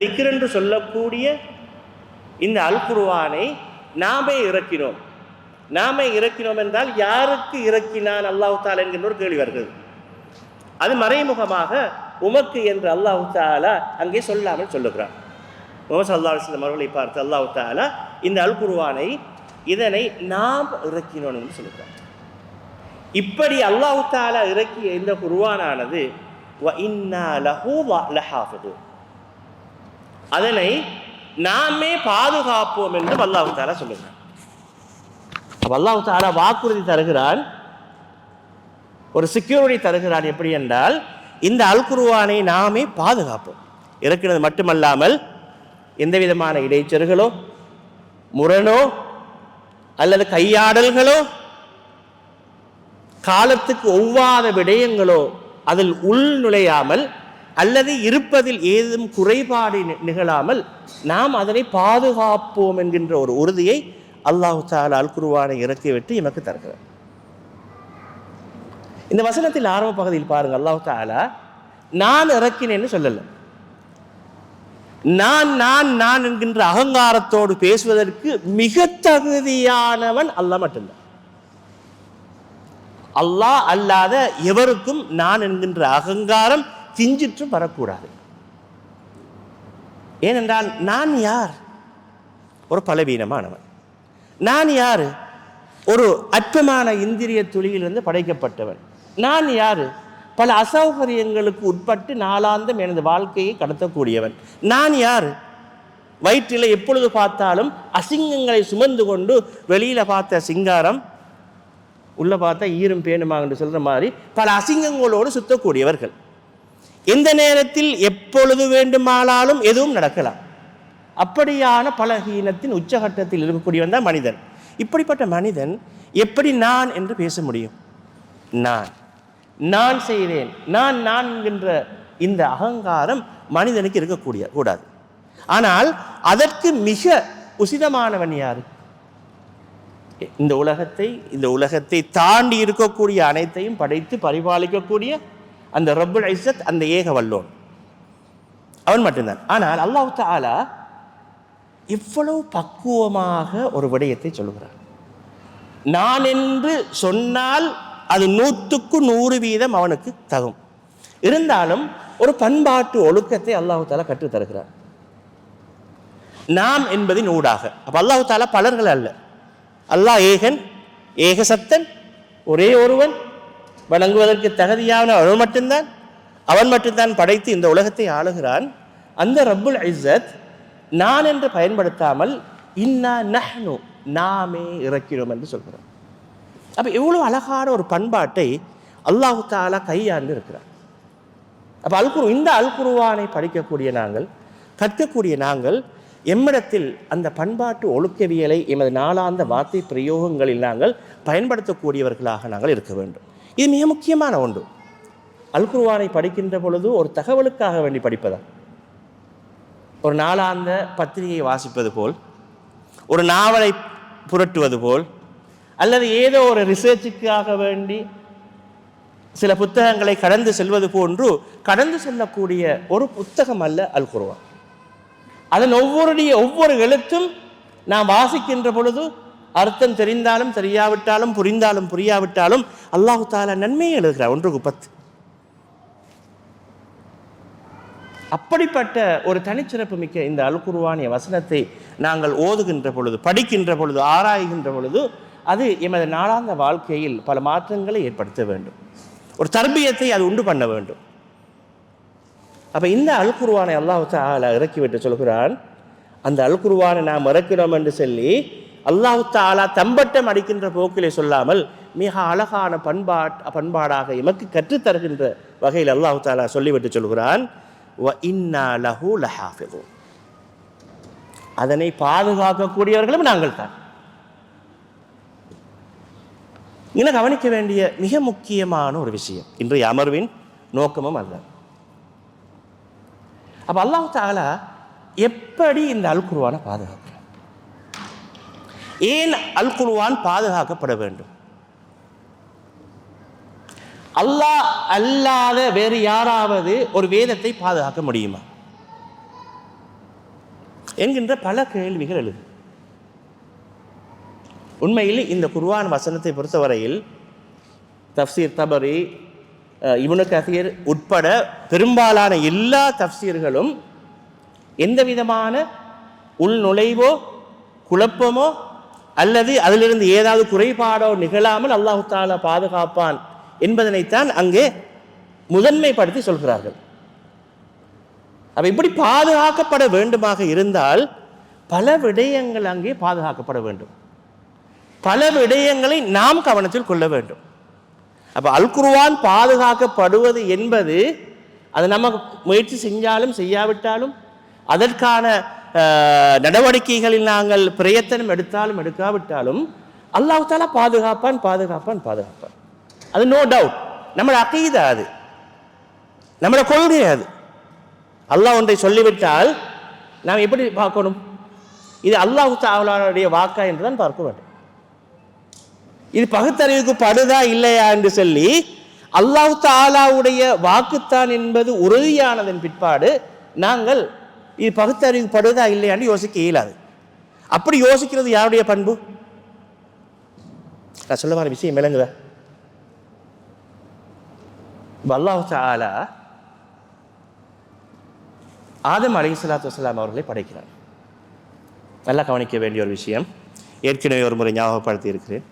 திக்ர் என்று சொல்லக்கூடிய இந்த அல் குர்ஆனை நாமே இறக்கினோம். நாமே இறக்கினோம் என்றால் யாருக்கு இறக்கினான் அல்லாஹ் தஆலா என்கின்ற ஒரு கேள்வி வருகிறது. அது மறைமுகமாக உமக்கு என்று அல்லாஹ் தஆலா அங்கே சொல்லாமல் சொல்லுகிறான். முஹம்மது ஸல்லல்லாஹு அலைஹி வஸல்லம் அவர்களை பார்த்து அல்லாஹ் தஆலா இந்த அல் குர்ஆனை இதனை நாம் இறக்கினோம் என்று சொல்லுகிறான். இப்படி அல்லாஹ் தஆலா இறக்கிய இந்த குர்ஆனானது வ இன்னா லஹு லஹாஃபிதுன், அதனை நாமே பாதுகாப்போம் என்று அல்லாஹ் தஆலா சொல்லுகிறான். அப்ப அல்லாஹ் தஆலா வாக்குறுதி தருகிறான், ஒரு செக்யூரிட்டி தருகிறான். எப்படி என்றால் இந்த அல் குர்ஆனை நாமே பாதுகாப்போம். இறக்கிறது மட்டுமல்லாமல் எந்த விதமான இடைச்செருகளோ முரணோ அல்லது கையாடல்களோ காலத்துக்கு ஒவ்வாத விடயங்களோ அதில் உள் நுழையாமல் அல்லது இருப்பதில் ஏதும் குறைபாடு நிகழாமல் நாம் அதனை பாதுகாப்போம் என்கின்ற ஒரு உறுதியை அல்லாஹ் தஆலா அல் குர்ஆனை இறக்கிவிட்டு எமக்கு தருகிறார். இந்த வசனத்தில் ஆரம்ப பகுதியில் பாருங்க, அல்லாஹ் தஆலா நான் இறக்கினேன்னு சொல்லல. நான் நான் நான் என்கின்ற அகங்காரத்தோடு பேசுவதற்கு மிக தகுதியானவன் அல்லாஹ் மட்டும்தான். அல்லாஹ் அல்லாத எவருக்கும் நான் என்கின்ற அகங்காரம் கிஞ்சிற்றும் வரக்கூடாது. ஏனென்றால் நான் யார்? ஒரு பலவீனமானவன். நான் யார்? ஒரு அற்பமான இந்திரிய துளியிலிருந்து படைக்கப்பட்டவன். நான் யார்? பல அசௌகரியங்களுக்கு உட்பட்டு நாளாந்தம் எனது வாழ்க்கையை கடத்தக்கூடியவன். நான் யார்? வயிற்றில் எப்பொழுது பார்த்தாலும் அசிங்கங்களை சுமந்து கொண்டு வெளியில் பார்த்த சிங்காரம் உள்ள பார்த்தா ஈரும் பேணுமா என்று சொல்கிற மாதிரி பல அசிங்கங்களோடு சுத்தக்கூடியவர்கள். எந்த நேரத்தில் எப்பொழுது வேண்டுமானாலும் எதுவும் நடக்கலாம். அப்படியான பலகீனத்தின் உச்சகட்டத்தில் இருக்கக்கூடியவன் தான் மனிதன். இப்படிப்பட்ட மனிதன் எப்படி நான் என்று பேச முடியும்? நான் செய்தேன், நான் என்கின்ற இந்த அகங்காரம் மனிதனுக்கு இருக்கக்கூடிய கூடாது. ஆனால் அதற்கு மிக உசிதமானவன் யார்? இந்த உலகத்தை தாண்டி இருக்கக்கூடிய அனைத்தையும் படைத்து பரிபாலிக்கக்கூடிய அந்த ரப்புல் இஸ்ஸத், அந்த ஏக வல்லோன், அவன் மட்டும்தான். ஆனால் அல்லாஹ் தஆலா இவ்வளவு பக்குவமாக ஒரு விடயத்தை சொல்கிறார். நான் என்று சொன்னால் அது 100க்கு 100% அவனுக்கு தகும். இருந்தாலும் ஒரு பண்பாட்டு ஒழுக்கத்தை அல்லாஹ் தஆலா கற்றுத் தருகிறார். நாம் என்பதின் ஊடாக. அப்ப அல்லாஹ் தஆலா பலர்கள் அல்ல. அல்லாஹ் ஏகன், ஏகசத்தன், ஒரே ஒருவன், வணங்குவதற்கு தகுதியான அவன் மட்டும்தான். அவன் மட்டும்தான் படைத்து இந்த உலகத்தை ஆளுகிறான். அந்த ரப்புல் இஸ்ஸத் நான் என்று பயன்படுத்தாமல் இன்னா நஹ்னு, நாமே இறக்கிறோம் என்று சொல்கிறான். அப்போ எவ்வளோ அழகான ஒரு பண்பாட்டை அல்லாஹ் தஆலா கையாண்டு இருக்கிறார். அப்போ இந்த அல் குர்ஆனை படிக்கக்கூடிய நாங்கள், கற்கக்கூடிய நாங்கள், எம்மிடத்தில் அந்த பண்பாட்டு ஒழுக்கவியலை எமது நாளாந்த வார்த்தை பிரயோகங்களில் நாங்கள் பயன்படுத்தக்கூடியவர்களாக நாங்கள் இருக்க வேண்டும். இது மிக முக்கியமான ஒன்று. அல் குர்ஆனை படிக்கின்ற பொழுது ஒரு தகவலுக்காக வேண்டி படிப்பதா, ஒரு நாளாந்த பத்திரிகையை வாசிப்பது போல், ஒரு நாவலை புரட்டுவது போல், அல்லது ஏதோ ஒரு ரிசர்ச்சுக்காக வேண்டி சில புத்தகங்களை கடந்து செல்வது போன்று கடந்து செல்லக்கூடிய ஒரு புத்தகம் அல்ல அல் குர்ஆன். அதன் ஒவ்வொரு எழுத்தும் நாம் வாசிக்கின்ற பொழுது அர்த்தம் தெரிந்தாலும் தெரியாவிட்டாலும் புரிந்தாலும் புரியாவிட்டாலும் அல்லாஹ் தஆலா நன்மையை எழுதுகிறார், 1க்கு 10. அப்படிப்பட்ட ஒரு தனிச்சிறப்பு மிக்க இந்த அல் குர்ஆனிய வசனத்தை நாங்கள் ஓதுகின்ற பொழுது, படிக்கின்ற பொழுது, ஆராய்கின்ற பொழுது அது எமது நாளாந்த வாழ்க்கையில் பல மாற்றங்களை ஏற்படுத்த வேண்டும். ஒரு தர்பியத்தை அது உண்டு பண்ண வேண்டும். அப்போ இந்த அல் குர்ஆனை அல்லாஹ் தஆலா இறக்கிவிட்டு சொல்கிறான், அந்த அல் குர்ஆனை நாம் இறக்கிறோம் என்று சொல்லி அல்லாஹ் தஆலா தம்பட்டம் அடிக்கின்ற போக்கிலே சொல்லாமல் மிக அழகான பண்பாடாக எமக்கு கற்றுத்தருகின்ற வகையில் அல்லாஹ் தஆலா சொல்லிவிட்டு சொல்கிறான், வ இன்னா லஹு லஹாஃபிதுன், அதனை பாதுகாக்கக்கூடியவர்களும் நாங்கள் தான். இன்னும் கவனிக்க வேண்டிய மிக முக்கியமான ஒரு விஷயம் இன்றைய அமர்வின் நோக்கமும் அல்ல. அப்போ அல்லாஹ் தஆலா எப்படி இந்த அல் குர்ஆனை பாதுகாக்கிறார்? ஏன் அல் குர்ஆன் பாதுகாக்கப்பட வேண்டும்? அல்லாஹ் அல்லாத வேறு யாராவது ஒரு வேதத்தை பாதுகாக்க முடியுமா? என்கின்ற பல கேள்விகள் எழுது. உண்மையில் இந்த குர்ஆன் வசனத்தை பொறுத்தவரையில் தஃப்சீர் தபரி, இப்னு கஸீர் உட்பட பெரும்பாலான எல்லா தஃப்சீர்களும் எந்த விதமான உள்நுழைவோ குழப்பமோ அல்லது அதிலிருந்து ஏதாவது குறைபாடோ நிகழாமல் அல்லாஹு தஆலா பாதுகாப்பான் என்பதனைத்தான் அங்கே முதன்மைப்படுத்தி சொல்கிறார்கள். அப்ப இப்படி பாதுகாக்கப்பட வேண்டுமாக இருந்தால் பல விடயங்கள் அங்கே பாதுகாக்கப்பட வேண்டும், பல விடயங்களை நாம் கவனத்தில் கொள்ள வேண்டும். அப்ப அல் குர்ஆன் பாதுகாக்கப்படுவது என்பது அது நம்ம முயற்சி செஞ்சாலும் செய்யாவிட்டாலும் அதற்கான நடவடிக்கைகளில் நாங்கள் பிரயத்தனம் எடுத்தாலும் எடுக்காவிட்டாலும் அல்லாஹ் தஆலா பாதுகாப்பான் பாதுகாப்பான் பாதுகாப்பான். அது நோ டவுட். நம்மளோட அகீதா, அது நம்மளோட கொள்கை. அது அல்லாஹ் ஒன்றை சொல்லிவிட்டால் நாம் எப்படி பார்க்கணும்? இது அல்லாஹ் தஆலாவுடைய வாக்கா என்றுதான் பார்க்க வேண்டும். இது பகுத்தறிவுக்கு படுதா இல்லையா என்று சொல்லி அல்லாஹ் தஆலாவுடைய வாக்குத்தான் என்பது உறுதியானதன் பிற்பாடு நாங்கள் இது பகுத்தறிவுக்கு படுதா இல்லையான்னு யோசிக்க இயலாது. அப்படி யோசிக்கிறது யாருடைய பண்பு? நான் சொல்ல வர விஷயம் விளங்குதா? அல்லாஹ் தஆலா ஆதம் அலைஹிஸ்ஸலாத்து வஸ்ஸலாம் அவர்களை படைக்கிறார். நல்லா கவனிக்க வேண்டிய ஒரு விஷயம், ஏற்கனவே ஒரு முறை ஞாபகப்படுத்தி இருக்கிறேன்.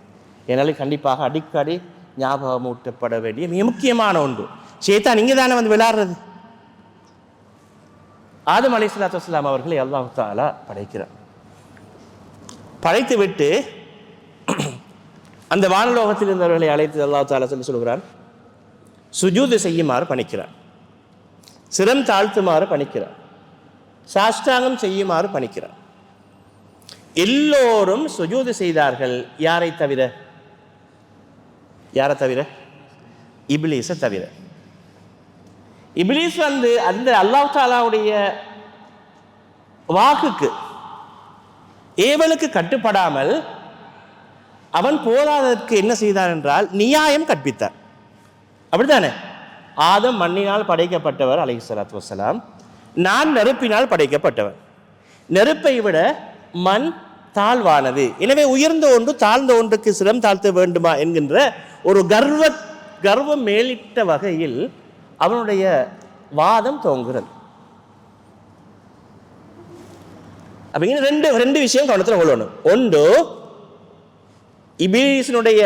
என்னால் கண்டிப்பாக அடிக்கடி ஞாபகமூட்டப்பட வேண்டிய மிக முக்கியமான ஒன்று. ஷைத்தான் இங்கே தானே வந்து விளையாடுறது. ஆதம் அலைஹிஸ்ஸலாத்து வஸ்ஸலாம் அவர்களை அல்லாஹ் தஆலா படைக்கிறார். படைத்து விட்டு அந்த வானலோகத்தில் இருந்தவர்களை அழைத்து அல்லாஹ் தஆலா சொல்கிறான், சுஜூது செய்யுமாறு பணிக்கிறார், சிரம் தாழ்த்துமாறு பணிக்கிறார், சாஷ்டாங்கம் செய்யுமாறு பணிக்கிறார். எல்லோரும் சுஜூது செய்தார்கள். யாரை தவிர? யாரை தவிர? இப்லீஸை தவிர. இப்லீஸ் வந்து அந்த அல்லாஹ் தஆலாவுடைய வாக்குக்கு ஏவலுக்கு கட்டுப்படாமல் அவன் போதாததற்கு என்ன செய்தான் என்றால் நியாயம் கற்பித்தார். அப்படித்தானே? ஆதம் மண்ணினால் படைக்கப்பட்டவர் அலைஹிஸ்ஸலாத்து வஸ்ஸலாம், நான் நெருப்பினால் படைக்கப்பட்டவர். நெருப்பை விட மண் தாழ்வானது, எனவே உயர்ந்த ஒன்று தாழ்ந்த ஒன்றுக்கு சிரம் தாழ்த்த வேண்டுமா என்கின்ற ஒரு கர்வம் மேலிட்ட வகையில் அவனுடைய வாதம் தோங்குகிறது. அப்ப ரெண்டு விஷயம் கவனத்தில் கொள்ளணும். ஒன்று, இப்லீஸினுடைய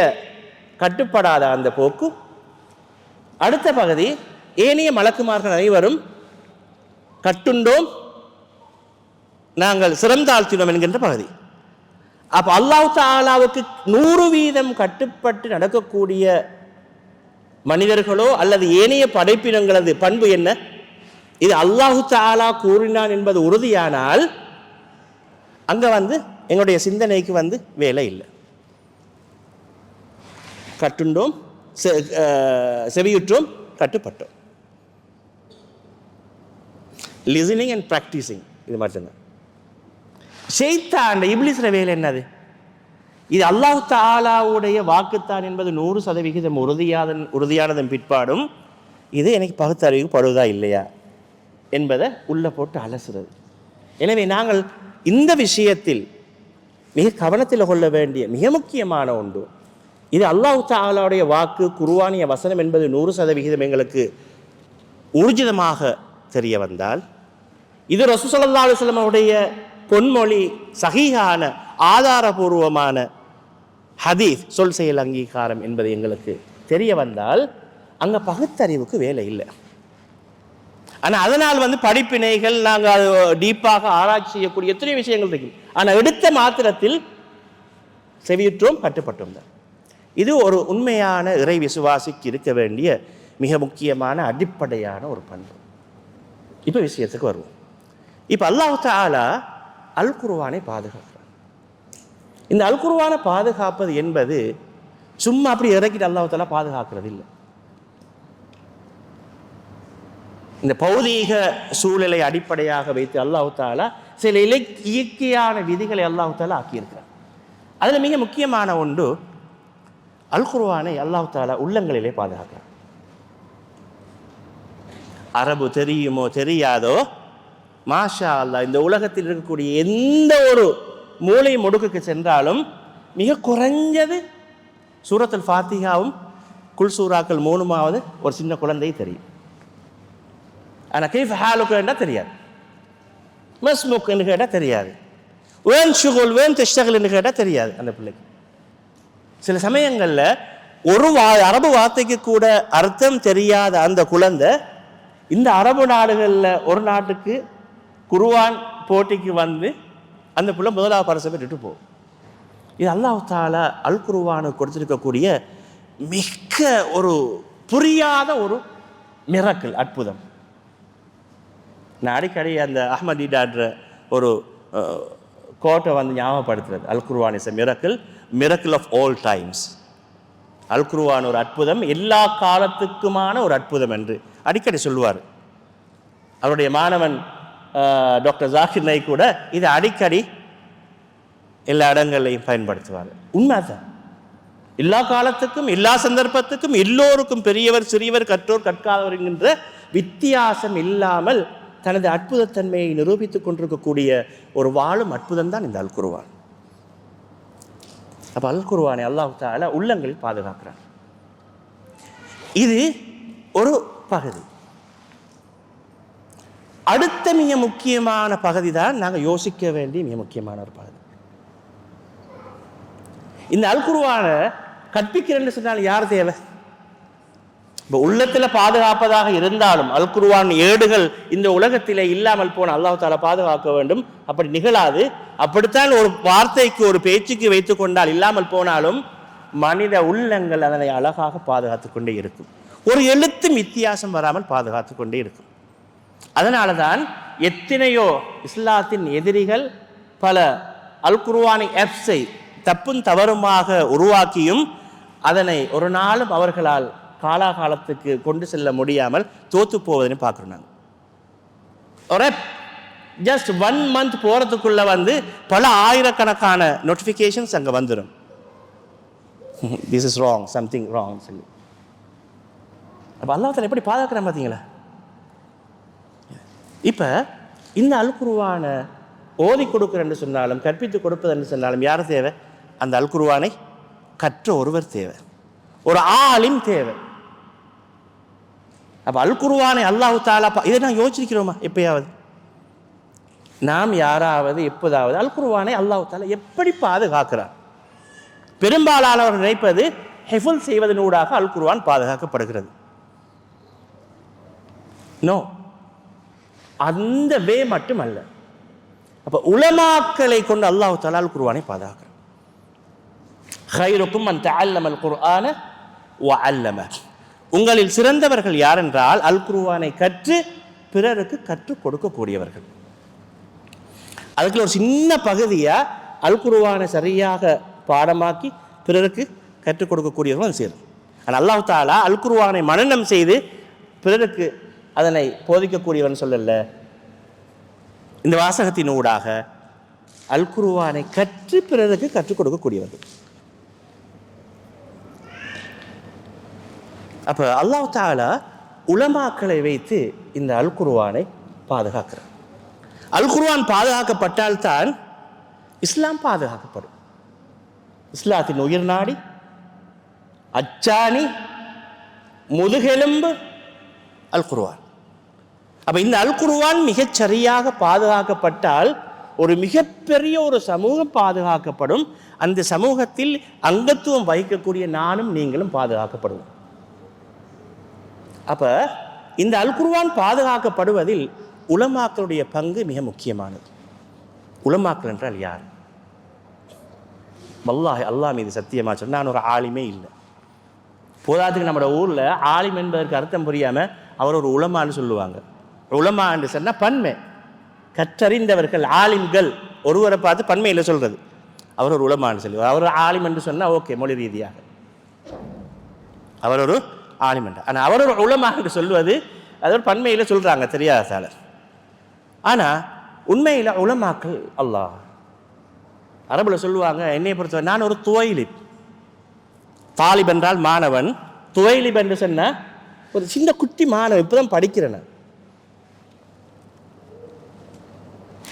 கட்டுப்படாத அந்த போக்கு. அடுத்த பகுதி, ஏனைய மலக்குமார்கள் அனைவரும் கட்டுண்டோம், நாங்கள் சிரம் தாழ்த்தினோம் என்கின்ற பகுதி. அப்ப அல்லாஹ் தஆலாவுக்கு 100% கட்டுப்பட்டு நடக்கக்கூடிய மனிதர்களோ அல்லது ஏனைய படைப்பினங்களது பண்பு என்ன? இது அல்லாஹ் தஆலா கூறினான் என்பது உறுதியானால் அங்க வந்து எங்களுடைய சிந்தனைக்கு வந்து வேலை இல்லை. கட்டுண்டோம், செவியுற்றோம், கட்டுப்பட்டோம். லிசனிங் அண்ட் பிராக்டிசிங், இது மட்டும்தான். ஷைத்தான் இப்லீஸ்ல வேலை என்னது? இது அல்லாஹ் தஆலாவுடைய வாக்குத்தான் என்பது 100% உறுதியானதன் பிற்பாடும் இது எனக்கு பகுத்தறிவு படுவதா இல்லையா என்பதை உள்ள போட்டு அலசுறது. எனவே நாங்கள் இந்த விஷயத்தில் மிக கவனத்தில் கொள்ள வேண்டிய மிக முக்கியமான ஒன்று, இது அல்லாஹ் தஆலாவுடைய வாக்கு, குர்ஆனிய வசனம் என்பது 100% எங்களுக்கு ஊர்ஜிதமாக தெரிய வந்தால், இது ரசூல் ஸல்லல்லாஹு அலைஹி வஸல்லம் அவருடைய பொன்மொழி, சஹீஹான ஆதாரபூர்வமான ஹதீஸ், சொல் செயல் அங்கீகாரம் என்பது எங்களுக்கு தெரிய வந்தால் அங்கே பகுத்தறிவுக்கு வேலை இல்லை. ஆனால் அதனால் வந்து படிப்பினைகள் நாங்கள் டீப்பாக ஆராய்ச்சி செய்யக்கூடிய எத்தனை விஷயங்கள் இருக்கு. ஆனால் எடுத்த மாத்திரத்தில் செவியுற்றோம், கட்டுப்பட்டோம் தான். இது ஒரு உண்மையான இறை விசுவாசிக்கு இருக்க வேண்டிய மிக முக்கியமான அடிப்படையான ஒரு பண்பு. இப்போ விஷயத்துக்கு வருவோம். இப்போ அல்லாஹ் தஆலா அல் குர்ஆனை பாதுகாக்கிறார். இந்த அல் குர்ஆனை பாதுகாப்பது என்பது சும்மா அப்படி இறக்கிட்டு அல்லாஹ் தஆலா பாதுகாக்கிறது இல்லை. இந்த பௌதீக சூழலை அடிப்படையாக வைத்து அல்லாஹ் தஆலா சில இயற்கையான விதிகளை அல்லாஹ் தஆலா ஆக்கியிருக்கிறார். அதில் மிக முக்கியமான ஒன்று, அல் குர்ஆனை அல்லாஹ் தஆலா உள்ளங்களிலே பாதுகாக்கிறார். அரபு தெரியுமோ தெரியாதோ, மாஷா அல்லாஹ், இந்த உலகத்தில் இருக்கக்கூடிய எந்த ஒரு மூலை முடுக்குக்கு சென்றாலும் மிக குறைஞ்சது சூரத்துல் ஃபாத்திஹாவும் குல் சூறாக்கள் 3 ஒரு சின்ன குழந்தை தெரியும். ஆனால் கைஃப் ஹாலுக்கு என்றால் தெரியாது, மஸ்முக் என்று கேட்டால் தெரியாது, வேன் ஷுகுல் வேன் தெஷ்டகல் என்று கேட்டால் தெரியாது அந்த பிள்ளைக்கு. சில சமயங்களில் ஒரு அரபு வார்த்தைக்கு கூட அர்த்தம் தெரியாத அந்த குழந்தை இந்த அரபு நாடுகளில் ஒரு நாட்டுக்கு குர்ஆன் போட்டிக்கு வந்து அந்த பிள்ளை முதலாவது பரிசை பெற்றுட்டு போகும். இது அல்லாஹ் தஆலா அல் குர்ஆனுக்கு கொடுத்திருக்கக்கூடிய மிக ஒரு புரியாத ஒரு மிரக்கல், அற்புதம். நான் அடிக்கடி அந்த அஹ்மத் ஈடான்ற ஒரு கோட்டை வந்து ஞாபகப்படுத்துறது, Al Quran is a miracle of all times. Al Quran ஒரு அற்புதம், எல்லா காலத்துக்குமான ஒரு அற்புதம் என்று அடிக்கடி சொல்லுவார். அவருடைய மாணவன் டாக்டர் ஜாகிர் நாயிக் கூட இதை அடிக்கடி எல்லா இடங்களையும் பயன்படுத்துவார். உண்மைதான், எல்லா காலத்துக்கும் எல்லா சந்தர்ப்பத்துக்கும் எல்லோருக்கும் பெரியவர் சிறியவர் கற்றோர் கற்காதவர் என்கின்ற வித்தியாசம் இல்லாமல் தனது அற்புதத்தன்மையை நிரூபித்துக் கொண்டிருக்கக்கூடிய ஒரு வாழும் அற்புதம் தான் இந்த அல் குர்ஆன். அப்போ அல் குர்ஆனை அல்லாஹ் தஆலா உள்ளங்களில் பாதுகாக்கிறார். இது ஒரு பகுதி. அடுத்த மிக முக்கியமான பகுதி தான் நாங்கள் யோசிக்க வேண்டிய மிக முக்கியமான ஒரு பகுதி. இந்த அல் குர்ஆனை கற்பிக்கிறேன்னு சொன்னால் யார் தேவை? இப்போ உள்ளத்தில் பாதுகாப்பதாக இருந்தாலும் அல் குர்ஆன் ஏடுகள் இந்த உலகத்திலே இல்லாமல் போன அல்லாஹ் தஆலா பாதுகாக்க வேண்டும். அப்படி நிகழாது. அப்படித்தான் ஒரு வார்த்தைக்கு ஒரு பேச்சுக்கு வைத்து கொண்டால் இல்லாமல் போனாலும் மனித உள்ளங்கள் அதனை அழகாக பாதுகாத்து கொண்டே இருக்கும். ஒரு எழுத்தும் வித்தியாசம் வராமல் பாதுகாத்து கொண்டே இருக்கும். அதனால தான் எத்தனையோ இஸ்லாத்தின் எதிரிகள் பல அல் குர்ஆனை ஆப்ஸை தப்பும் தவறுமாக உருவாக்கியும் அதனை ஒரு நாளும் அவர்களால் காலாகாலத்துக்கு கொண்டு செல்ல முடியாமல் தோத்து போவதுன்னு பார்க்குறோம். நாங்கள் ஒரு ஜஸ்ட் 1 month போகிறதுக்குள்ள வந்து பல ஆயிரக்கணக்கான நோட்டிஃபிகேஷன்ஸ் அங்கே வந்துடும். This is wrong, something wrong சொல்லி. அப்போ அல்லாஹ் தஆலா எப்படி பாதுகாக்கிறேன் பார்த்தீங்களா? இப்போ இந்த அல் குர்ஆனை ஓதி கொடுக்குறேன்னு சொன்னாலும் கற்பித்து கொடுப்பதுன்னு சொன்னாலும் யார் தேவை? அந்த அல் குர்ஆனை கற்ற ஒருவர் தேவை, ஒரு ஆலிம் தேவை. அப்போ அல் குர்ஆனை அல்லாஹ் தஆலா இதை நான் யோசிக்கிறோமா? எப்பயாவது நாம் யாராவது எப்போதாவது அல் குர்ஆனை அல்லாஹ் தஆலா எப்படி பாதுகாக்கிறார்? பெரும்பாலானவர்கள் நினைப்பது ஹிஃபுல் செய்வதனூடாக அல் குர்ஆன் பாதுகாக்கப்படுகிறது. நோ, அந்த வே மட்டும் அல்ல. அப்போ உலமாக்களை கொண்டு அல்லாஹ் தஆலா அல் குர்ஆனை பாதுகாக்கிறார். خيركم من تعلم القرآن وعلمه. உங்களில் சிறந்தவர்கள் யார் என்றால் அல் குர்ஆனை கற்று பிறருக்கு கற்றுக் கொடுக்கக்கூடியவர்கள். அதுக்குள்ள ஒரு சின்ன பகுதியா அல் குர்ஆனை சரியாக பாடமாக்கி பிறருக்கு கற்றுக் கொடுக்கக்கூடியவர்கள் சேரும். ஆனால் அல்லாஹ் தஆலா அல் குர்ஆனை மனனம் செய்து பிறருக்கு அதனை போதிக்கக்கூடியவன் சொல்லல. இந்த வாசகத்தின் ஊடாக அல் குர்ஆனை கற்று பிறருக்கு கற்றுக் கொடுக்கக்கூடியவர்கள். அப்போ அல்லாஹ் தஆலா உலமாக்களை வைத்து இந்த அல் குர்ஆனை பாதுகாக்கிறார். அல் குர்ஆன் பாதுகாக்கப்பட்டால்தான் இஸ்லாம் பாதுகாக்கப்படும். இஸ்லாத்தின் உயிர் நாடி, அச்சாணி, முதுகெலும்பு அல் குர்ஆன். அப்போ இந்த அல் குர்ஆன் மிகச் சரியாக பாதுகாக்கப்பட்டால் ஒரு மிகப்பெரிய ஒரு சமூகம் பாதுகாக்கப்படும். அந்த சமூகத்தில் அங்கத்துவம் வகிக்கக்கூடிய நானும் நீங்களும் பாதுகாக்கப்படுவோம். அப்போ இந்த அல் குர்ஆன் பாதுகாக்கப்படுவதில் உலமாக்களுடைய பங்கு மிக முக்கியமானது. உலமாக்கள் என்றால் யார்? வல்லாஹி அல்லாஹ் மீது சத்தியமாக சொன்னால் நான் ஒரு ஆலிமே இல்லை. போதாதுக்கு நம்ம ஊரில் ஆலிம் என்பதற்கு அர்த்தம் புரியாமல் அவர் ஒரு உலமான்னு சொல்லுவாங்க. உலமா என்று சொன்னால் பன்மை, கற்றறிந்தவர்கள், ஆலிம்கள். ஒருவரை பார்த்து பன்மையில் சொல்கிறது அவர் ஒரு உலமான்னு சொல்லுவார். அவர் ஆலிம் என்று சொன்னால் ஓகே, மொழி ரீதியாக அவர் ஒரு ஆலிம் என்ற. ஆனால் அவர் ஒரு உலமா என்று சொல்வது அது ஒரு பன்மையில் சொல்கிறாங்க தெரியாதால. ஆனால் உண்மையில் உலமாக்கள் அல்லாஹ் அரபில் சொல்லுவாங்க. என்னை பொறுத்தவரை நான் ஒரு துவைலிப். தாலிப் என்றால் மாணவன், துவைலிப் என்று சொன்னால் ஒரு சின்ன குட்டி மாணவன், இப்போ தான் படிக்கிறேன்.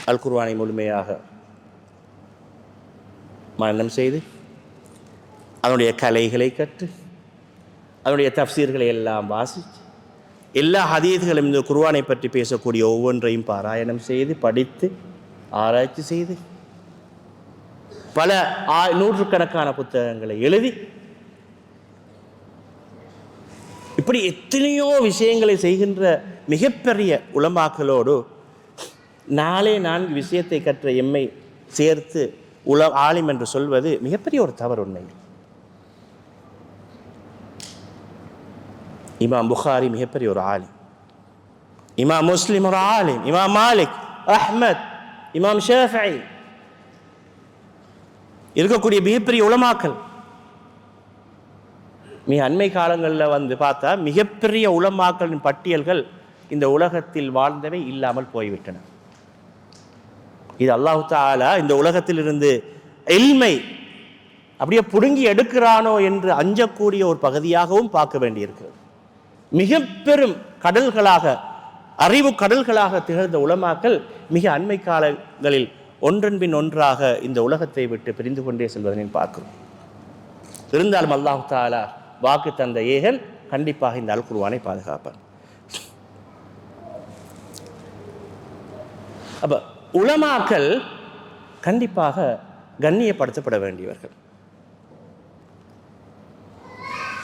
அல் குர்ஆனை முழுமையாக மனனம் செய்து அதனுடைய கலைகளை கற்று அதனுடைய தஃப்சீர்களை எல்லாம் வாசித்து எல்லா ஹதீஸ்களும் இந்த குர்ஆனை பற்றி பேசக்கூடிய ஒவ்வொன்றையும் பாராயணம் செய்து படித்து ஆராய்ச்சி செய்து பல நூற்றுக்கணக்கான புத்தகங்களை எழுதி இப்படி எத்தனையோ விஷயங்களை செய்கின்ற மிகப்பெரிய உலமாக்களோடு 4 விஷயத்தை கற்ற எம்மை சேர்த்து ஆலிம் என்று சொல்வது மிகப்பெரிய ஒரு தவறு. உண்மை இமாம் புகாரி மிகப்பெரிய ஒரு ஆலிம், இமாம் முஸ்லிம் ஒரு ஆலிம், இமாம் மாலிக், அஹ்மத், இமாம் ஷாஃபிஈ இருக்கக்கூடிய மிகப்பெரிய உலமாக்கள். மிக அண்மை காலங்களில் வந்து பார்த்தா மிகப்பெரிய உலமாக்களின் பட்டியல்கள் இந்த உலகத்தில் வாழ்ந்தவை இல்லாமல் போய்விட்டன. இது அல்லாஹ் தஆலா இந்த உலகத்திலிருந்து இல்மை அப்படியே புடுங்கி எடுக்கிறானோ என்று அஞ்சக்கூடிய ஒரு பகுதியாகவும் பார்க்க வேண்டியிருக்கிறது. மிக பெரும் கடல்களாக, அறிவு கடல்களாக திகழ்ந்த உலமாக்கள் மிக அண்மை காலங்களில் ஒன்றன் பின் ஒன்றாக இந்த உலகத்தை விட்டு பிரிந்து கொண்டே செல்வதை பார்க்கிறோம். இருந்தாலும் அல்லாஹ் தஆலா வாக்கு தந்த ஏகன் கண்டிப்பாக இந்த அல் குர்ஆனை பாதுகாப்பார். அப்ப உலமாக்கள் கண்டிப்பாக கண்ணியப்படுத்தப்பட வேண்டியவர்கள்.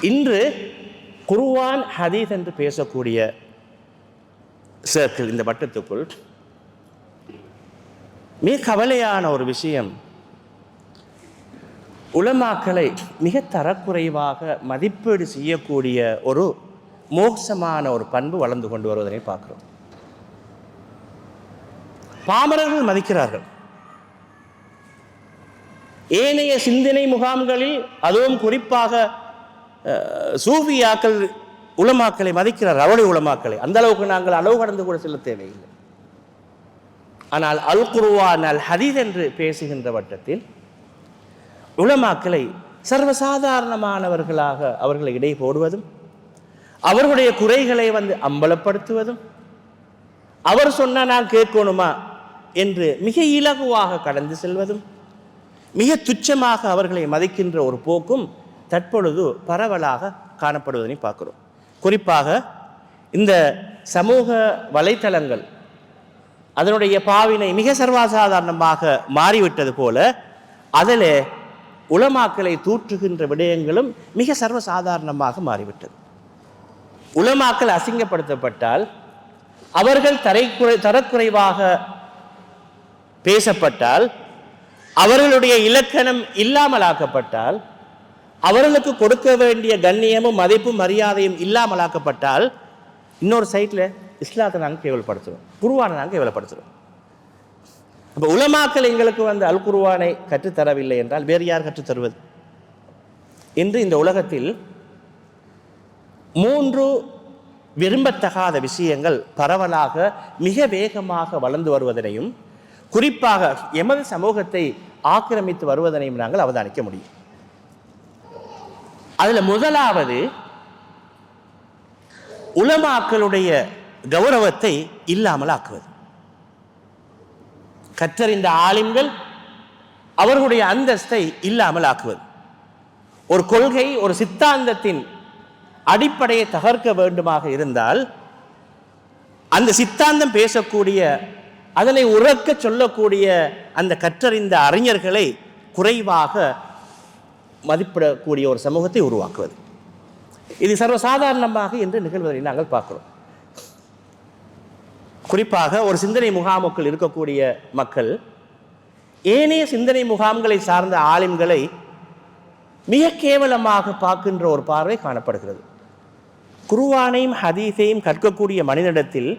இன்று குர்ஆன் ஹதீஸ் என்று பேசக்கூடிய சர்க்கிள், இந்த வட்டத்துக்குள் மிக கவலையான ஒரு விஷயம், உலமாக்களை மிக தரக்குறைவாக மதிப்பீடு செய்யக்கூடிய ஒரு மோசமான ஒரு பண்பு வளர்ந்து கொண்டு வருவதனை பார்க்கிறோம். பாமரர்கள் மதிக்கிறார்கள். ஏனைய சிந்தனை முகாம்களில் அதுவும் குறிப்பாக சூஃபியாக்கள் உலமாக்களை மதிக்கிறார். அவருடைய உலமாக்களை அந்த அளவுக்கு நாங்கள் அளவு கடந்து கூட செல்ல தேவையில்லை. ஆனால் அல் குர்ஆன் அல் ஹதீஸ் என்று பேசுகின்ற வட்டத்தில் உலமாக்களை சர்வசாதாரணமானவர்களாக அவர்களை இடை போடுவதும், அவர்களுடைய குறைகளை வந்து அம்பலப்படுத்துவதும், அவர் சொன்னால் நான் கேட்கணுமா என்று மிக இலகுவாக கடந்து செல்வதும், மிக துச்சமாக அவர்களை மதிக்கின்ற ஒரு போக்கும் தற்பொழுது பரவலாக காணப்படுவதை பார்க்கிறோம். குறிப்பாக இந்த சமூக வலைத்தளங்கள் அதனுடைய பாவினை மிக சர்வசாதாரணமாக மாறிவிட்டது போல அதில் உலமாக்களை தூற்றுகின்ற விடயங்களும் மிக சர்வசாதாரணமாக மாறிவிட்டது. உலமாக்கள் அசிங்கப்படுத்தப்பட்டால், அவர்கள் தரக்குறைவாக பேசப்பட்டால், அவர்களுடைய இலக்கணம் இல்லாமலாக்கப்பட்டால், அவர்களுக்கு கொடுக்க வேண்டிய கண்ணியமும் மதிப்பும் மரியாதையும் இல்லாமலாக்கப்பட்டால், இன்னொரு சைட்டில் இஸ்லாத்தை நாங்கள் கேவலப்படுத்துகிறோம், குர்ஆனை நாங்கள் கேவலப்படுத்துகிறோம். அப்போ உலமாக்கள் எங்களுக்கு வந்து அல் குர்ஆனை கற்றுத்தரவில்லை என்றால் வேறு யார் கற்றுத்தருவது? இன்று இந்த உலகத்தில் 3 விரும்பத்தகாத விஷயங்கள் பரவலாக மிக வேகமாக வளர்ந்து வருவதனையும், குறிப்பாக எமது சமூகத்தை ஆக்கிரமித்து வருவதனையும் நாங்கள் அவதானிக்க முடியும். அதில் முதலாவது, உலமாக்களுடைய கௌரவத்தை இல்லாமல் ஆக்குவது. கற்றறிந்த ஆலிம்கள் அவர்களுடைய அந்தஸ்தை இல்லாமல் ஆக்குவது. ஒரு கொள்கை, ஒரு சித்தாந்தத்தின் அடிப்படையை தகர்க்க வேண்டுமாக இருந்தால், அந்த சித்தாந்தம் பேசக்கூடிய, அதனை உறக்க சொல்லக்கூடிய அந்த கற்றறிந்த அறிஞர்களை குறைவாக மதிப்பிடக்கூடிய ஒரு சமூகத்தை உருவாக்குவது. இது சர்வசாதாரணமாக என்று நிகழ்வதை நாங்கள் பார்க்கிறோம். குறிப்பாக ஒரு சிந்தனை முகாமுக்குள் இருக்கக்கூடிய மக்கள் ஏனைய சிந்தனை முகாம்களை சார்ந்த ஆலிம்களை மிக கேவலமாக பார்க்கின்ற ஒரு பார்வை காணப்படுகிறது. குர்ஆனையும் ஹதீஸையும் கற்கக்கூடிய மனிதனிடத்தில்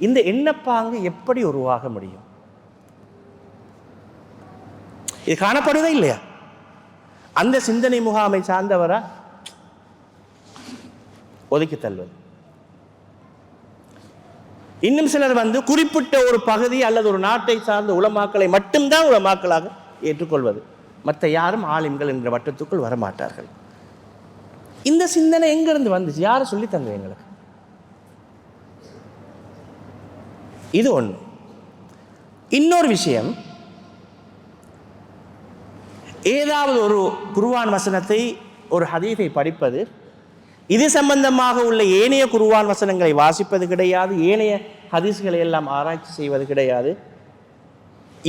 இந்த எண்ணப்பாங்கு எப்படி உருவாக முடியும்? இது காணப்படுவதே இல்லையா? அந்த சிந்தனை முகாமை சார்ந்தவரா ஒதுக்கி தள்ளுவது. இன்னும் சிலர் வந்து குறிப்பிட்ட ஒரு பகுதி அல்லது ஒரு நாட்டை சார்ந்த உலமாக்களை மட்டும்தான் உலமாக்களாக ஏற்றுக்கொள்வது, மற்ற யாரும் ஆலிம்கள் என்ற வட்டத்துக்குள் வரமாட்டார்கள். இந்த சிந்தனை எங்கிருந்து வந்துச்சு? யாரும் சொல்லி தந்த எங்களுக்கு? இது ஒன்று. இன்னொரு விஷயம், ஏதாவது ஒரு குர்ஆன் வசனத்தை ஒரு ஹதீஸை படிப்பது, இது சம்பந்தமாக உள்ள ஏனைய குர்ஆன் வசனங்களை வாசிப்பது கிடையாது, ஏனைய ஹதீஸ்களை எல்லாம் ஆராய்ச்சி செய்வது கிடையாது.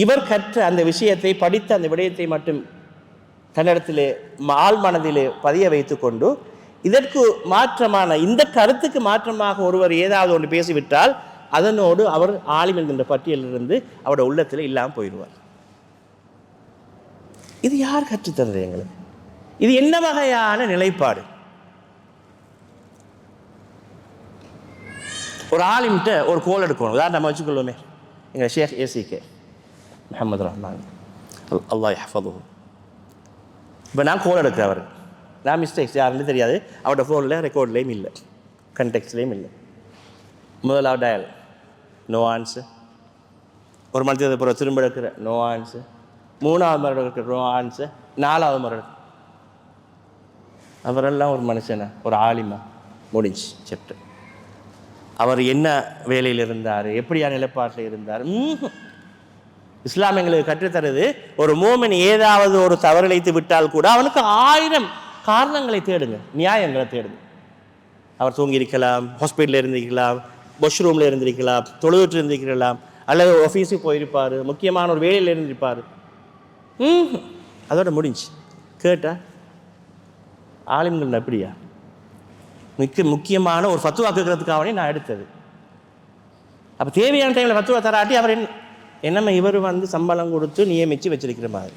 இவர் கற்ற அந்த விஷயத்தை படித்த அந்த விடயத்தை மட்டும் தன்னிடத்திலே ஆள் மனதிலே பதிய வைத்து கொண்டு, இதற்கு மாற்றமான இந்த கருத்துக்கு மாற்றமாக ஒருவர் ஏதாவது ஒன்று பேசிவிட்டால் அதனோடு அவர் ஆலிம் என்கின்ற பட்டியலிலிருந்து அவருடைய உள்ளத்தில் இல்லாமல் போயிடுவார். இது யார் கற்றுத்தந்தது எங்களுக்கு? இது என்ன வகையான நிலைப்பாடு? ஒரு ஆலிம்கிட்ட ஒரு கோல் எடுக்கணும். உதாரணமாக வச்சுக்கொள்ளுமே, எங்கள் ஷேக் ஏசிகே முஹம்மது ரஹ்மான் அல்லாஹ் யஹ்ஃபதுஹு. இப்போ நான் கோல் எடுக்கிறேன், அவர் நான் மிஸ்டேக்ஸ் யாருன்னு தெரியாது, அவரோட ஃபோனில் ரெக்கார்ட்லேயும் இல்லை, கண்டெக்ட்லேயும் இல்லை. முதலாவது டயல் நோ ஆன்சர், ஒரு மணி பிறகு திரும்ப எடுக்கிற நோ ஆன்சர், மூணாவது முறை எடுக்கிற நோ ஆன்சர், நாலாவது முறை எடுக்கிற. அவரெல்லாம் ஒரு மனுஷனா, ஒரு ஆலிமா, முடிஞ்சு சாப்டர். அவர் என்ன வேலையில் இருந்தார், எப்படியான நிலைப்பாட்டில் இருந்தார்? இஸ்லாம் எங்களுக்கு கற்றுத்தருது, ஒரு மோமின் ஏதாவது ஒரு தவறிழைத்து விட்டால் கூட அவனுக்கு 1000 காரணங்களை தேடுங்க, நியாயங்களை தேடுங்க. அவர் தூங்கி இருக்கலாம், ஹாஸ்பிட்டலில் இருந்திருக்கலாம், வாஷ்ரூமில் இருந்திருக்கலாம், தொழுவிட்டு இருந்திருக்கலாம், அல்லது ஆஃபீஸுக்கு போயிருப்பார், முக்கியமான ஒரு வேலையில் இருந்திருப்பார். அதோட முடிஞ்சு. கேட்டால் ஆலிம்கள் எப்படியா முக்கியமான ஒரு ஃபத்துவா கேட்கறதுக்காகவே நான் எடுத்தது. அப்போ தேவையான டைமில் ஃபத்துவா தராட்டி அவர் என்னம்மா இவர் சம்பளம் கொடுத்து நியமித்து வச்சிருக்கிற மாதிரி.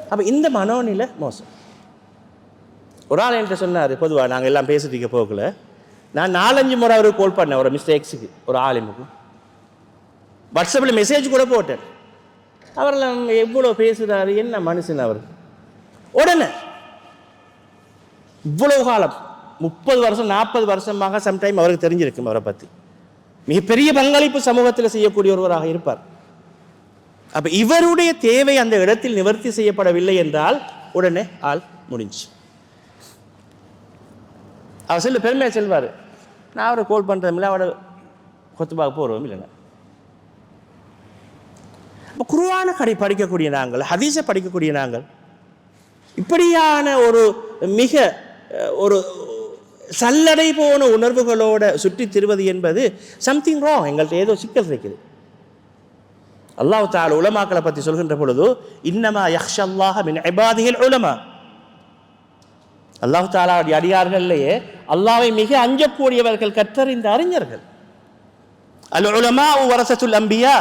அப்போ இந்த மனோநிலை மோசம். ஒரு ஆள் என்கிட்ட சொன்னார், பொதுவாக நாங்கள் எல்லாம் பேசிட்டு போகல, நான் 4-5 முறை அவருக்கு கால் பண்ணேன், ஒரு மிஸ்டேக்ஸுக்கு, ஒரு ஆலிமுக்கு வாட்ஸ்அப்பில் மெசேஜ் கூட போட்டேன். அவரெல்லாம் எவ்வளோ பேசுகிறாரு, என்ன மனுஷன் அவர். உடனே இவ்வளவு காலம் 30 வருஷம் 40 வருஷமாக சம்டைம் அவருக்கு தெரிஞ்சிருக்கும் அவரை பற்றி. மிகப்பெரிய பங்களிப்பு சமூகத்தில் செய்யக்கூடிய ஒருவராக இருப்பார். அப்போ இவருடைய தேவை அந்த இடத்தில் நிவர்த்தி செய்யப்படவில்லை என்றால் உடனே ஆள் முடிஞ்சு. அவர் செல்ல பெருமையாக செல்வார், நான் அவரை கால் பண்ணுறதில்லை, அவரை கொத்துபாக போகிறோம் இல்லைங்க. இப்போ குர்ஆனை படிக்கக்கூடிய நாங்கள், ஹதீஸை படிக்கக்கூடிய நாங்கள் இப்படியான ஒரு மிக ஒரு சல்லடை போன உணர்வுகளோட சுற்றி திருவது என்பது சம்திங் ராங். எங்கள்கிட்ட ஏதோ சிக்கல் இருக்குது. அல்லாஹ் தஆலா உலமாக்களை பற்றி சொல்கின்ற பொழுது, இன்னமா யக்ஷல்லாஹ மின் இபாதிஹில் உலமா, அல்லாஹ் தஆலாவுடைய அடியார்கள்லேயே அல்லாஹ்வை மிக அஞ்சக்கூடியவர்கள், கற்றறிந்த அறிஞர்கள். அல் உலமாஉ வரஸத்துல் அம்பியா,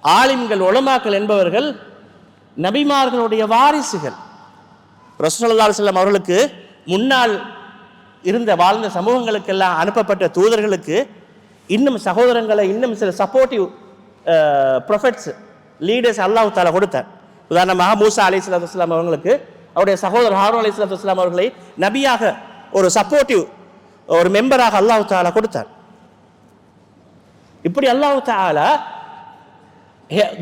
ஆலிம்கள் உலமாக்கள் என்பவர்கள் நபிமார்களுடைய வாரிசுகள். ரசூல் ஸல்லல்லாஹு அலைஹி வஸல்லம் அவர்களுக்கு முன்னால் இருந்த வாழ்ந்த சமூகங்களுக்கெல்லாம் அனுப்பப்பட்ட தூதர்களுக்கு இன்னும் சகோதரங்களை, இன்னும் சில சப்போர்ட்டிவ் ப்ரொஃபெட்ஸ், லீடர்ஸ் அல்லாஹ் தஆலா கொடுத்தார். உதாரணமாக மூசா அலைஹிஸ்ஸலாத்து வஸ்ஸலாம் அவர்களுக்கு அவருடைய சகோதரர் ஹாரூன் அலைஹிஸ்ஸலாத்து வஸ்ஸலாம் அவர்களை நபியாக, ஒரு சப்போர்ட்டிவ் ஒரு மெம்பராக அல்லாஹ் தஆலா கொடுத்தார். இப்படி அல்லாஹ் தஆலா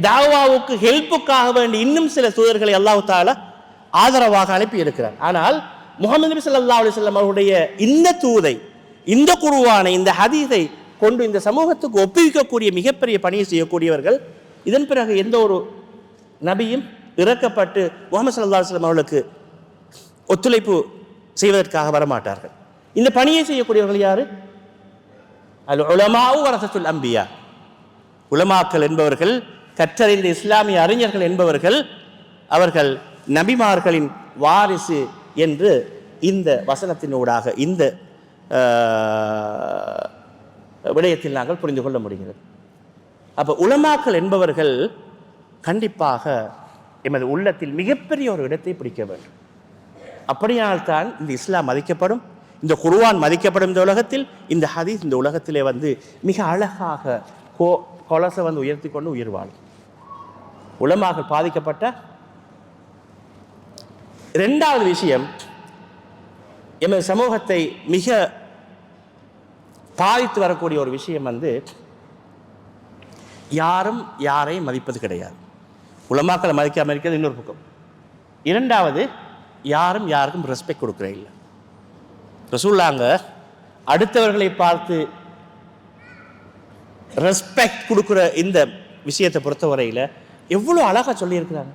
தாவாவுக்கு ஹெல்ப்புக்காக வேண்டி இன்னும் சில தூதர்களை அல்லாஹ் தஆலா ஆதரவாக அனுப்பி இருக்கிறார். ஆனால் முஹம்மது நபி ஸல்லல்லாஹு அலைஹி வஸல்லம் அவருடைய இந்த தூதை, இந்த குர்ஆனை, இந்த ஹதீஸை கொண்டு இந்த சமூகத்துக்கு ஒப்புவிக்கக்கூடிய மிகப்பெரிய பணியை செய்யக்கூடியவர்கள். இதன் பிறகு எந்த ஒரு நபியும் இறக்கப்பட்டு முஹம்மது ஸல்லல்லாஹு அலைஹி வஸல்லம் அவர்களுக்கு ஒத்துழைப்பு செய்வதற்காக வரமாட்டார்கள். இந்த பணியை செய்யக்கூடியவர்கள் யாரு? அல் உலமாஉ வரஸத்துல் அம்பியா, உலமாக்கள் என்பவர்கள், கற்றறிந்த இஸ்லாமிய அறிஞர்கள் என்பவர்கள், அவர்கள் நபிமார்களின் வாரிசு என்று இந்த வசனத்தினூடாக, இந்த விடயத்தில் நாங்கள் புரிந்து கொள்ள முடிகிறது. அப்போ உலமாக்கள் என்பவர்கள் கண்டிப்பாக எமது உள்ளத்தில் மிகப்பெரிய ஒரு இடத்தை பிடிக்க வேண்டும். அப்படியால்தான் இந்த இஸ்லாம் மதிக்கப்படும், இந்த குர்ஆன் மதிக்கப்படும் இந்த உலகத்தில். இந்த ஹதீஸ் இந்த உலகத்திலே மிக அழகாக கொலசை உயர்த்தி கொண்டு உயிர் வாழும். உலமாக்கள் பாதிக்கப்பட்ட இரண்டாவது விஷயம், எமது சமூகத்தை மிக பாதித்து வரக்கூடிய ஒரு விஷயம் யாரும் யாரையும் மதிப்பது கிடையாது. உலமாக்களை மதிக்காமல் இருக்கிறது இன்னொரு பக்கம். இரண்டாவது, யாரும் யாருக்கும் ரெஸ்பெக்ட் கொடுக்குற இல்லை. ரசூலுல்லாஹ் அடுத்தவர்களை பார்த்து ரெஸ்பெக்ட் கொடுக்குற இந்த விஷயத்தை பொறுத்தவரையில் எவ்வளோ அழகாக சொல்லியிருக்கிறாங்க.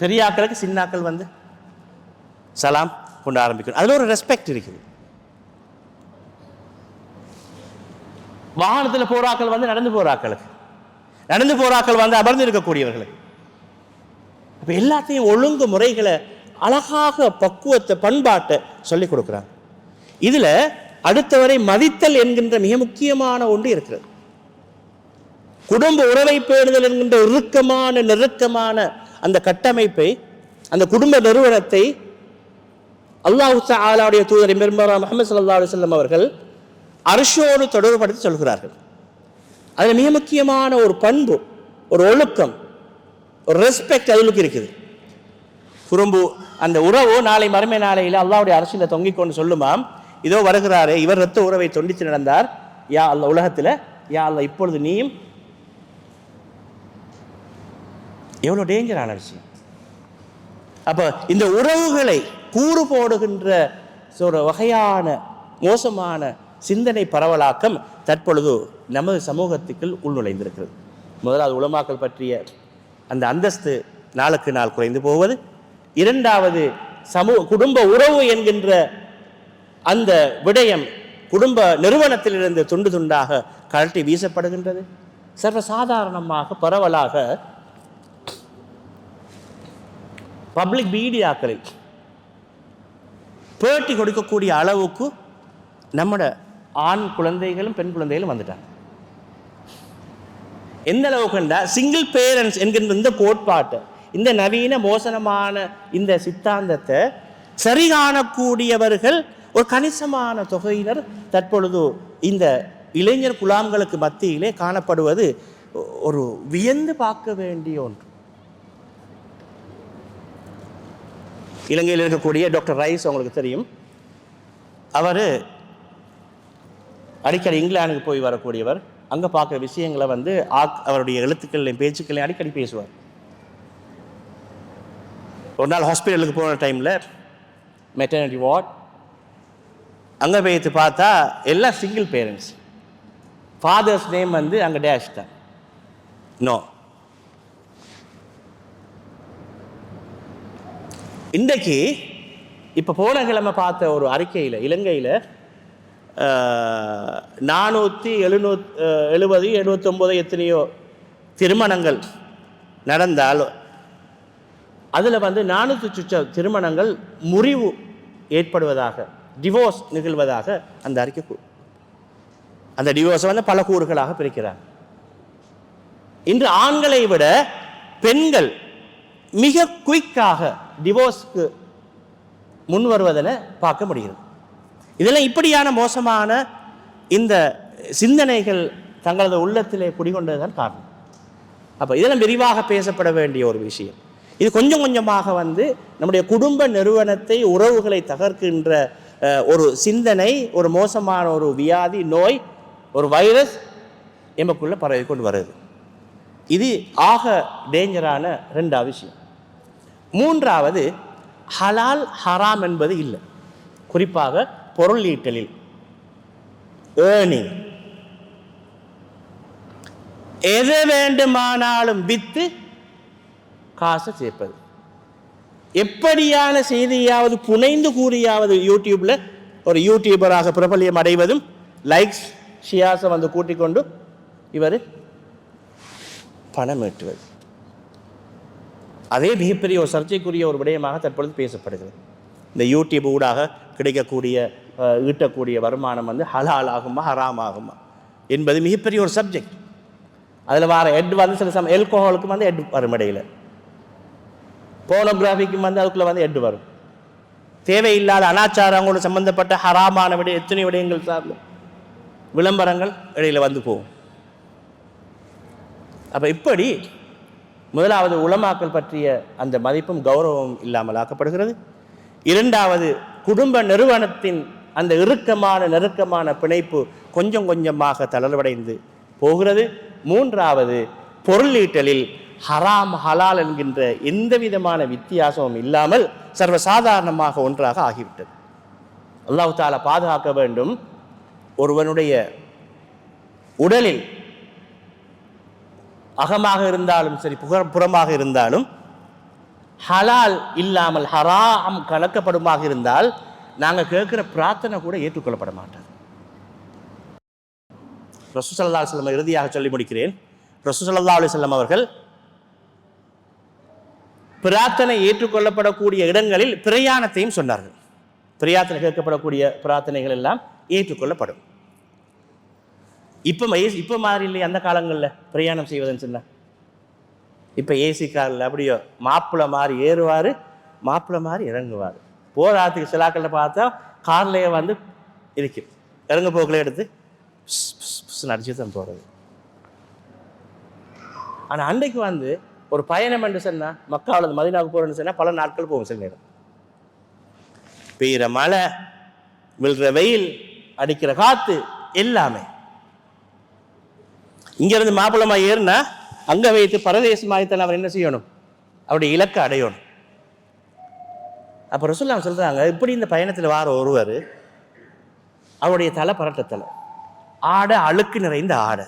பெரியாக்களுக்கு சின்னாக்கள் வந்து சலாம் கொண்டு ஆரம்பிக்கணும். அதில் ஒரு ரெஸ்பெக்ட் இருக்குது. வாகனத்தில் போராக்கள் வந்து நடந்து போராக்கள் வந்து அமர்ந்து இருக்கக்கூடியவர்களுக்கு. அப்போ எல்லாத்தையும் ஒழுங்கு முறைகளை அழகாக பக்குவத்தை பண்பாட்டை சொல்லிக் கொடுக்குறாங்க. இதில் அடுத்தவரை மதித்தல் என்கின்ற மிக முக்கியமான ஒன்று இருக்கிறது. குடும்ப உறவை பேணுதல் என்கின்ற நெருக்கமான அந்த கட்டமைப்பை, அந்த குடும்ப நிறுவனத்தை அல்லாஹ் தஆலாவுடைய தூதர் பெருமானார் முஹம்மது ஸல்லல்லாஹு அலைஹி வஸல்லம் அவர்கள் அர்ஷோடு தொடர்புபடுத்தி சொல்கிறார்கள். அதில் மிக முக்கியமான ஒரு பண்பு, ஒரு ஒழுக்கம், ஒரு ரெஸ்பெக்ட் அதுக்கு இருக்குது. குறும்பு அந்த உறவு நாளை மறுமை நாளையில் அல்லாஹ்வுடைய அரசில் தொங்கிக் கொண்டு சொல்லுமாம், இதோ வருகிறாரே இவர் இரத்த உறவை தொண்டித்து நடந்தார், யா அல்லாஹ் உலகத்தில், யா அல்லாஹ் இப்பொழுது நீயும். எவ்வளோ டேஞ்சரான விஷயம். அப்போ இந்த உறவுகளை கூறு போடுகின்ற ஒரு வகையான மோசமான சிந்தனை பரவலாக்கம் தற்பொழுது நமது சமூகத்துக்குள் உள்நுழைந்திருக்கிறது. முதலாவது உலமாக்கள் பற்றிய அந்த அந்தஸ்து நாளுக்கு நாள் குறைந்து போவது. இரண்டாவது குடும்ப உறவு என்கின்ற அந்த விடயம் குடும்ப நிறுவனத்திலிருந்து துண்டு துண்டாக கழட்டி வீசப்படுகின்றது. சர்வசாதாரணமாக பரவலாக பப்ளிக் மீடியாக்களில் பேட்டி கொடுக்கக்கூடிய அளவுக்கு நம்மட ஆண் குழந்தைகளும் பெண் குழந்தைகளும் வந்துட்டாங்க. எந்த அளவுக்குண்டா சிங்கிள் பேரண்ட்ஸ் என்கின்ற இந்த கோட்பாட்டை, இந்த நவீன மோசமான இந்த சித்தாந்தத்தை சரி காணக்கூடியவர்கள் ஒரு கணிசமான தொகையினர் தற்பொழுது இந்த இளைஞர் குழாம்களுக்கு மத்தியிலே காணப்படுவது ஒரு வியந்து பார்க்க வேண்டிய ஒன்று. இலங்கையில் இருக்கக்கூடிய டாக்டர் ரைஸ் உங்களுக்கு தெரியும். அவர் அடிக்கடி இங்கிலாந்துக்கு போய் வரக்கூடியவர். அங்கே பார்க்குற விஷயங்களை வந்து அவருடைய எழுத்துக்களையும் பேச்சுக்களையும் அடிக்கடி பேசுவார். ஒரு நாள் ஹாஸ்பிட்டலுக்கு போன டைமில் மெட்டர்னிட்டி வார்ட் அங்கே போய்த்து பார்த்தா எல்லாம் சிங்கிள் பேரண்ட்ஸ். ஃபாதர்ஸ் நேம் வந்து அங்கே டேஷ் தான். நோ, இன்றைக்கு இப்போ போன கிழமை பார்த்த ஒரு அறிக்கையில் இலங்கையில் 470 79 எத்தனையோ திருமணங்கள் நடந்தால் அதில் வந்து 400 திருமணங்கள் முறிவு ஏற்படுவதாக, டிவோர்ஸ் நிகழ்வதாக அந்த அறிக்கை. அந்த டிவோர்ஸை வந்து பல கூறுகளாக பிரிக்கிறார். இன்று ஆண்களை விட பெண்கள் மிக குயிக்காக டிவோர்ஸ்க்கு முன் வருவதில் பார்க்க முடிகிறது. இதெல்லாம் இப்படியான மோசமான இந்த சிந்தனைகள் தங்களது உள்ளத்திலே குடிகொண்டதுதான் காரணம். அப்போ இதெல்லாம் விரிவாக பேசப்பட வேண்டிய ஒரு விஷயம். இது கொஞ்சம் கொஞ்சமாக வந்து நம்முடைய குடும்ப நிறுவனத்தை, உறவுகளை தகர்க்கின்ற ஒரு சிந்தனை, ஒரு மோசமான ஒரு வியாதி, நோய், ஒரு வைரஸ் எமக்குள்ளே பரவி கொண்டு வருது. இது ஆக டேஞ்சரான ரெண்டாவது விஷயம். மூன்றாவது, ஹலால் ஹராம் என்பது இல்லை. குறிப்பாக பொருள் ஈட்டலில் ஏர்னிங், எது வேண்டுமானாலும் விற்று காசை சேர்ப்பது. எப்படியான செய்தியாவது புனைந்து கூறியாவது யூடியூப்ல ஒரு யூடியூபராக பிரபல்யம் அடைவதும், லைக்ஸ் ஷியாஸை வந்து கூட்டிக் கொண்டு இவர் பணம் ஈட்டுவது, அதே மிகப்பெரிய ஒரு சர்ச்சைக்குரிய ஒரு விடயமாக தற்பொழுது பேசப்படுகிறது. இந்த யூடியூப் ஊடாக கிடைக்கக்கூடிய ஈட்டக்கூடிய வருமானம் வந்து ஹலால் ஆகுமா ஹராம் ஆகுமா என்பது மிகப்பெரிய ஒரு சப்ஜெக்ட். அதில் வர எட் வந்து சில சமயம் எல்கோஹாலுக்கும் வந்து எட் வரும், இடையில் போனோகிராஃபிக்கும் வந்து அதுக்குள்ளே வந்து எட் வரும். தேவையில்லாத அனாச்சாரங்களோடு சம்பந்தப்பட்ட ஹராமான எத்தனை விடயங்கள் சார்ந்த விளம்பரங்கள் இடையில் வந்து போகும். அப்போ இப்படி முதலாவது உலமாக்கள் பற்றிய அந்த மதிப்பும் கௌரவம் இல்லாமல் ஆக்கப்படுகிறது. இரண்டாவது, குடும்ப நிறுவனத்தின் அந்த நெருக்கமான பிணைப்பு கொஞ்சம் கொஞ்சமாக தளர்வடைந்து போகிறது. மூன்றாவது, பொருளீட்டலில் ஹராம் ஹலால் என்கின்ற எந்த விதமான வித்தியாசமும் இல்லாமல் சர்வசாதாரணமாக ஒன்றாக ஆகிவிட்டது. அல்லாஹ் தஆலா பாதுகாக்க வேண்டும். ஒருவனுடைய உடலில் அகமாக இருந்தாலும் சரி புறமாக இருந்தாலும் ஹலால் இல்லாமல் ஹராம் கலக்கப்படுமாக இருந்தால் நாங்கள் கேட்குற பிரார்த்தனை கூட ஏற்றுக்கொள்ளப்பட மாட்டாது. ரசூல் ஸல்லல்லாஹு அலைஹி வஸல்லம் இறுதியாக சொல்லி முடிக்கிறேன். ரசூல் ஸல்லல்லாஹு அலைஹி வஸல்லம் அவர்கள் பிரார்த்தனை ஏற்றுக்கொள்ளப்படக்கூடிய இடங்களில் பிரயாணத்தையும் சொன்னார்கள். பிரார்த்தனை கேட்கப்படக்கூடிய பிரார்த்தனைகள் எல்லாம் ஏற்றுக்கொள்ளப்படும். இப்போ மாதிரி இல்லை அந்த காலங்களில் பிரயாணம் செய்வதுன்னு சொன்னால். இப்போ ஏசி காரில் அப்படியோ மாப்பிள்ளை மாதிரி ஏறுவார், மாப்பிள்ளை மாதிரி இறங்குவார். போராத்துக்கு சிலாக்களில் பார்த்தா கார்லேயே வந்து இருக்கு, இறங்க போக்கில் எடுத்து நடிச்சு தான் போகிறது. ஆனால் அன்றைக்கு வந்து ஒரு பயணம் என்று சொன்னால், மக்காவில் மதீனாவுக்கு போகிறேன்னு சொன்னால் பல நாட்கள் போகும். சில நேரம் பெய்கிற மழை, விழுற வெயில், அடிக்கிற காற்று எல்லாமே. இங்கேருந்து மாப்பிள்ளமாக ஏறுனா அங்கே வைத்து பரதேசமாகத்தான் அவர் என்ன செய்யணும், அவருடைய இலக்கை அடையணும். அப்போ ரசூலுல்லாஹ் சொல்கிறாங்க, இப்படி இந்த பயணத்தில் வார ஒருவர் அவருடைய தலை பரட்டத்தலை, ஆடை அழுக்கு நிறைந்த ஆடை,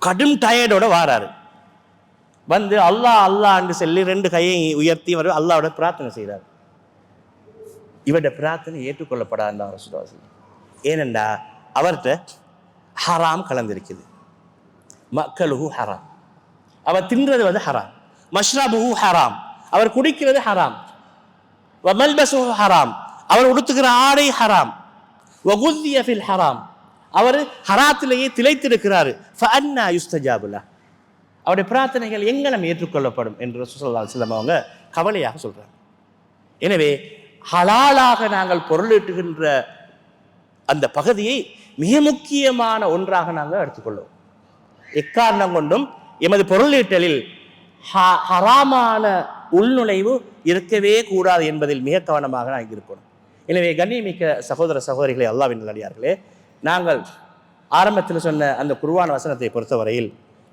கடும் டயர்டோட வாராரு. வந்து அல்லாஹ் அல்லாஹ்ன்னு சொல்லி 2 கையை உயர்த்தி வர அல்லாஹ்வோட பிரார்த்தனை செய்கிறார். இவருடைய பிரார்த்தனை ஏற்றுக்கொள்ளப்படாத ரசூலுல்லாஹ். ஏனென்றா அவர்கிட்ட ஹராம் கலந்திருக்குது. மக்களுஹு ஹராம், அவர் தின்றது வந்து ஹராம். மஷ்ரபுஹு ஹராம், அவர் குடிக்கிறது ஹராம். வமல்பசுஹு ஹராம், அவர் உடுத்துகிற ஆடை ஹராம். வகுதிய ஃபில் ஹராம், அவர் ஹராத்திலேயே திளைத்திருக்கிறாரு. ஃபஅன்னா யுஸ்தஜாபு லஹ், அவருடைய பிரார்த்தனைகள் எங்கனம் ஏற்றுக்கொள்ளப்படும் என்று ரசூல் ஸல்லல்லாஹு அலைஹி வஸல்லம் அவங்க கவலையாக சொல்றாங்க. எனவே ஹலாலாக நாங்கள் பொருளீட்டுகின்ற அந்த பகுதியை மிக முக்கியமான ஒன்றாக நாங்கள் எடுத்துக்கொள்வோம். எக்காரணம் கொண்டும் எமது பொருளீட்டலில் ஹராமான உள்நுழைவு இருக்கவே கூடாது என்பதில் மிக கவனமாக நாங்கள் இருக்கணும். எனவே கண்ணியமிக்க சகோதர சகோதரிகளே, அல்லாஹ்வின் நல்லடியார்களே, நாங்கள் ஆரம்பத்தில் சொன்ன அந்த குர்ஆன் வசனத்தை பொறுத்தவரையில்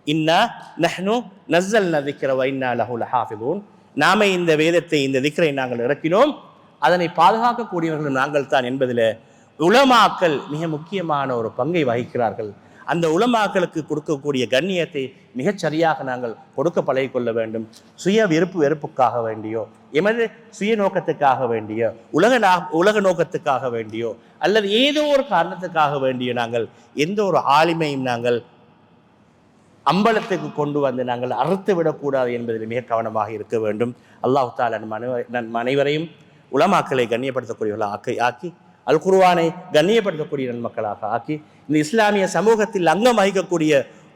இன்னா நஹ்னு நஸ்ஸல்னா திக்ர வ இன்னா லஹு லஹாஃபிதூன், நாமே இந்த வேதத்தை, இந்த திக்ரை நாங்கள் இறக்கினோம், அதனை பாதுகாக்கக்கூடியவர்கள் நாங்கள் தான் என்பதில் உலமாக்கள் மிக முக்கியமான ஒரு பங்கை வகிக்கிறார்கள். அந்த உலமாக்களுக்கு கொடுக்கக்கூடிய கண்ணியத்தை மிகச் சரியாக நாங்கள் கொடுக்க பழகிக்கொள்ள வேண்டும். சுய வெறுப்புக்காக வேண்டியோ, எமது சுய நோக்கத்துக்காக வேண்டியோ, உலக நோக்கத்துக்காக வேண்டியோ, அல்லது ஏதோ ஒரு காரணத்துக்காக வேண்டியோ நாங்கள் எந்த ஒரு ஆளுமையும் நாங்கள் அம்பலத்துக்கு கொண்டு வந்து நாங்கள் அறுத்து விடக்கூடாது என்பதில் மிக கவனமாக இருக்க வேண்டும். அல்லாஹ் தஆலா நம் அனைவரையும் உலமாக்களை கண்ணியப்படுத்தக்கூடியவர்களாக ஆக்கி, அல் குர்ஆனை கண்ணியப்படுத்தக்கூடிய நன்மக்களாக ஆக்கி, இந்த இஸ்லாமிய சமூகத்தில் அங்கம் வகிக்கக்கூடிய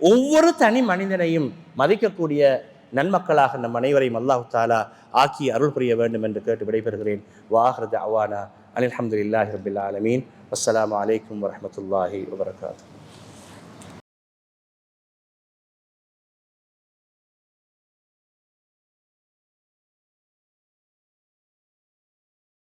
ஒவ்வொரு தனி மனிதனையும் மதிக்கக்கூடிய நன்மக்களாக நம் அனைவரையும் அல்லாஹ் தஆலா ஆக்கி அருள் புரிய வேண்டும் என்று கேட்டு விடைபெறுகிறேன். வாஹிரு தஅவானா அல்ஹம்துலில்லாஹி ரப்பில் ஆலமீன். அஸ்ஸலாமு அலைக்கும் வரஹ்மத்துல்லாஹி வபரகாத்துஹு.